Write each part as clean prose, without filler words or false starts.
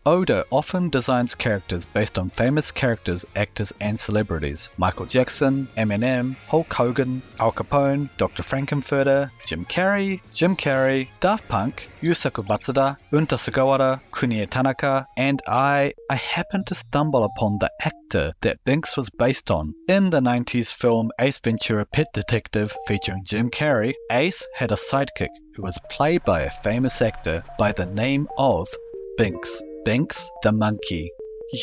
Oda often designs characters based on famous characters, actors, and celebrities. Michael Jackson, Eminem, Hulk Hogan, Al Capone, Dr. Frankenfurter, Jim Carrey, Daft Punk, Yusaku Matsuda, Unta Sugawara, Kunie Tanaka, and I happened to stumble upon the actor that Binks was based on. In the 90s film Ace Ventura: Pet Detective featuring Jim Carrey, Ace had a sidekick who was played by a famous actor by the name of Binks. Binks the monkey.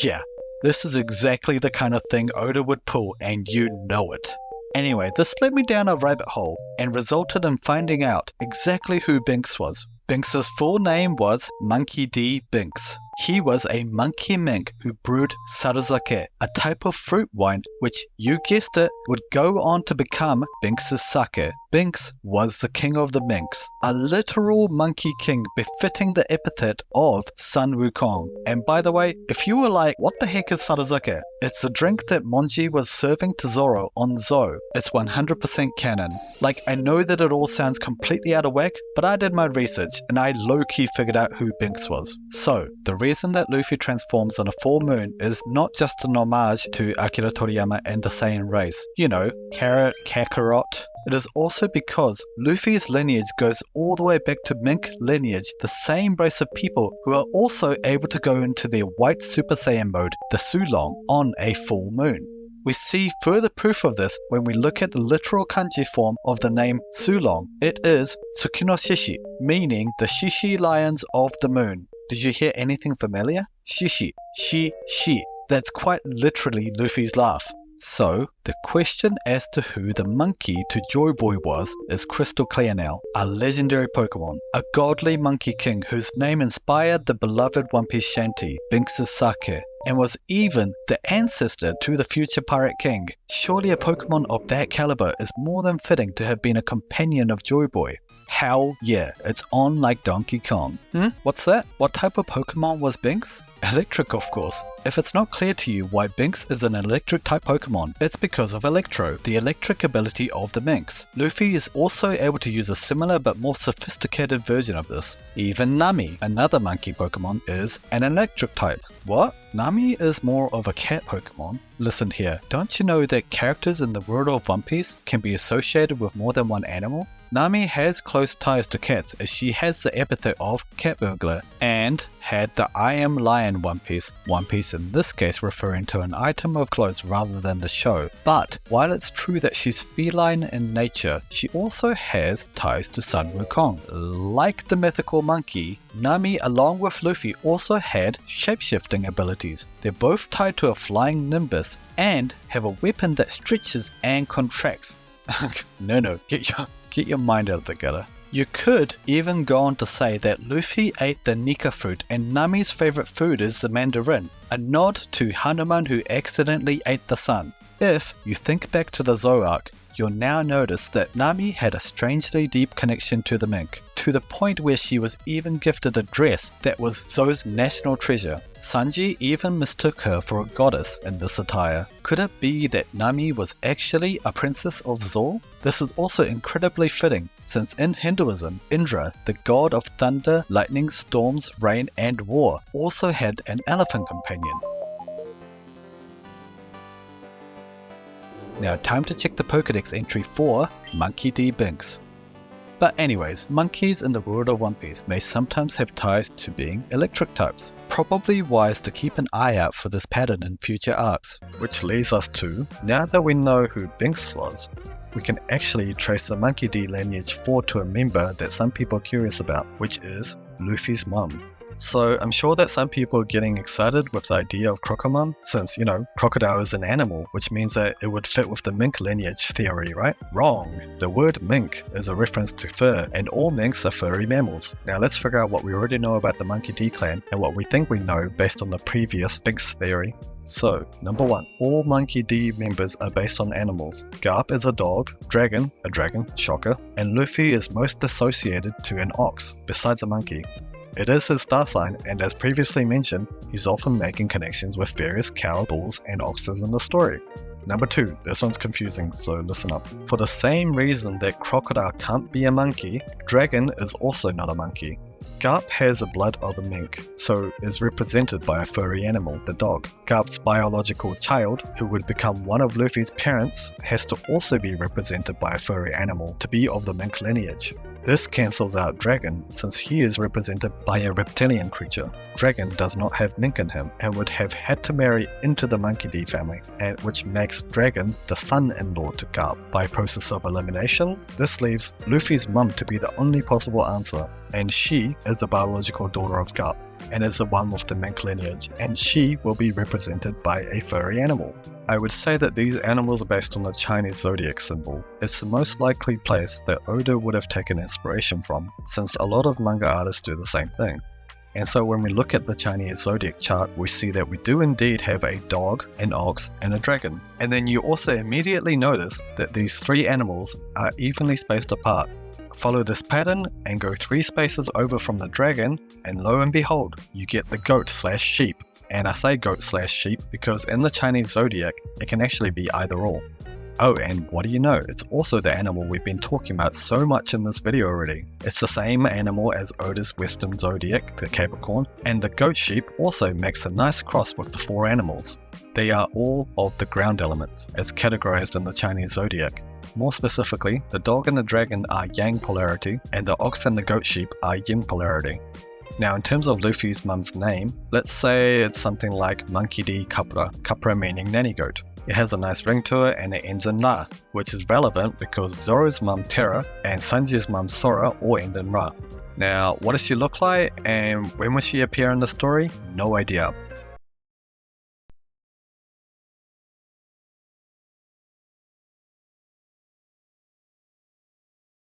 Yeah, this is exactly the kind of thing Oda would pull, and you know it. Anyway, this led me down a rabbit hole and resulted in finding out exactly who Binks was. Binks' full name was Monkey D. Binks. He was a monkey mink who brewed saruzake, a type of fruit wine which, you guessed it, would go on to become Binks' sake. Binks was the king of the minks, a literal monkey king befitting the epithet of Sun Wukong. And by the way, if you were like, what the heck is saruzake? It's the drink that Monji was serving to Zoro on Zou. It's 100% canon. Like, I know that it all sounds completely out of whack, but I did my research and I low-key figured out who Binks was. So, the reason that Luffy transforms on a full moon is not just an homage to Akira Toriyama and the Saiyan race. You know, Carrot, Kakarot. It is also because Luffy's lineage goes all the way back to Mink lineage, the same race of people who are also able to go into their white Super Saiyan mode, the Sulong, on a full moon. We see further proof of this when we look at the literal kanji form of the name Sulong. It is Tsukino Shishi, meaning the Shishi Lions of the Moon. Did you hear anything familiar? Shishi, shi. That's quite literally Luffy's laugh. So, the question as to who the monkey to Joy Boy was is crystal clear now. A legendary Pokemon, a godly monkey king whose name inspired the beloved One Piece Shanty, Binks' sake, and was even the ancestor to the future Pirate King. Surely a Pokemon of that caliber is more than fitting to have been a companion of Joy Boy. Hell yeah, it's on like Donkey Kong. What's that? What type of Pokemon was Binks? Electric, of course. If it's not clear to you why Binks is an electric type Pokemon, it's because of Electro, the electric ability of the minks. Luffy is also able to use a similar but more sophisticated version of this. Even Nami, another monkey Pokemon, is an electric type. What? Nami is more of a cat Pokemon? Listen here, don't you know that characters in the world of One Piece can be associated with more than one animal? Nami has close ties to cats as she has the epithet of cat burglar and had the I Am Lion One Piece in this case referring to an item of clothes rather than the show. But while it's true that she's feline in nature, she also has ties to Sun Wukong. Like the mythical monkey, Nami along with Luffy also had shapeshifting abilities. They're both tied to a flying nimbus and have a weapon that stretches and contracts. No, get your mind out of the gutter. You could even go on to say that Luffy ate the Nika fruit and Nami's favorite food is the mandarin, a nod to Hanuman who accidentally ate the sun. If you think back to the Zou arc, you'll now notice that Nami had a strangely deep connection to the mink, to the point where she was even gifted a dress that was Zou's national treasure. Sanji even mistook her for a goddess in this attire. Could it be that Nami was actually a princess of Zou? This is also incredibly fitting, since in Hinduism, Indra, the god of thunder, lightning, storms, rain, and war, also had an elephant companion. Now time to check the Pokédex entry for Monkey D. Binks. But anyways, monkeys in the world of One Piece may sometimes have ties to being electric types. Probably wise to keep an eye out for this pattern in future arcs. Which leads us to, now that we know who Binks was, we can actually trace the Monkey D lineage forward to a member that some people are curious about, which is Luffy's mum. So I'm sure that some people are getting excited with the idea of Crocomum, since, you know, crocodile is an animal, which means that it would fit with the mink lineage theory, right? Wrong! The word mink is a reference to fur, and all minks are furry mammals. Now let's figure out what we already know about the Monkey D clan, and what we think we know based on the previous Binks theory. So, number 1, all Monkey D members are based on animals. Garp is a dog, Dragon, shocker, and Luffy is most associated to an ox, besides a monkey. It is his star sign, and as previously mentioned, he's often making connections with various cows, bulls, and oxes in the story. Number 2, this one's confusing, so listen up. For the same reason that crocodile can't be a monkey, dragon is also not a monkey. Garp has the blood of the mink, so is represented by a furry animal, the dog. Garp's biological child, who would become one of Luffy's parents, has to also be represented by a furry animal to be of the mink lineage. This cancels out Dragon, since he is represented by a reptilian creature. Dragon does not have mink in him and would have had to marry into the Monkey D family, and which makes Dragon the son-in-law to Garp. By process of elimination, this leaves Luffy's mum to be the only possible answer, and she is the biological daughter of Garp, and is the one with the mink lineage, and she will be represented by a furry animal. I would say that these animals are based on the Chinese zodiac symbol. It's the most likely place that Oda would have taken inspiration from, since a lot of manga artists do the same thing. And so when we look at the Chinese zodiac chart, we see that we do indeed have a dog, an ox, and a dragon. And then you also immediately notice that these three animals are evenly spaced apart. Follow this pattern and go 3 spaces over from the dragon, and lo and behold, you get the goat/sheep. And I say goat/sheep because in the Chinese zodiac, it can actually be either or. Oh, and what do you know? It's also the animal we've been talking about so much in this video already. It's the same animal as Oda's Western zodiac, the Capricorn, and the goat sheep also makes a nice cross with the 4 animals. They are all of the ground element, as categorized in the Chinese zodiac. More specifically, the dog and the dragon are yang polarity, and the ox and the goat sheep are yin polarity. Now, in terms of Luffy's mum's name, let's say it's something like Monkey D. Capra, Capra meaning nanny goat. It has a nice ring to it and it ends in Ra, which is relevant because Zoro's mum Terra and Sanji's mum Sora all end in Ra. Now, what does she look like and when will she appear in the story? No idea.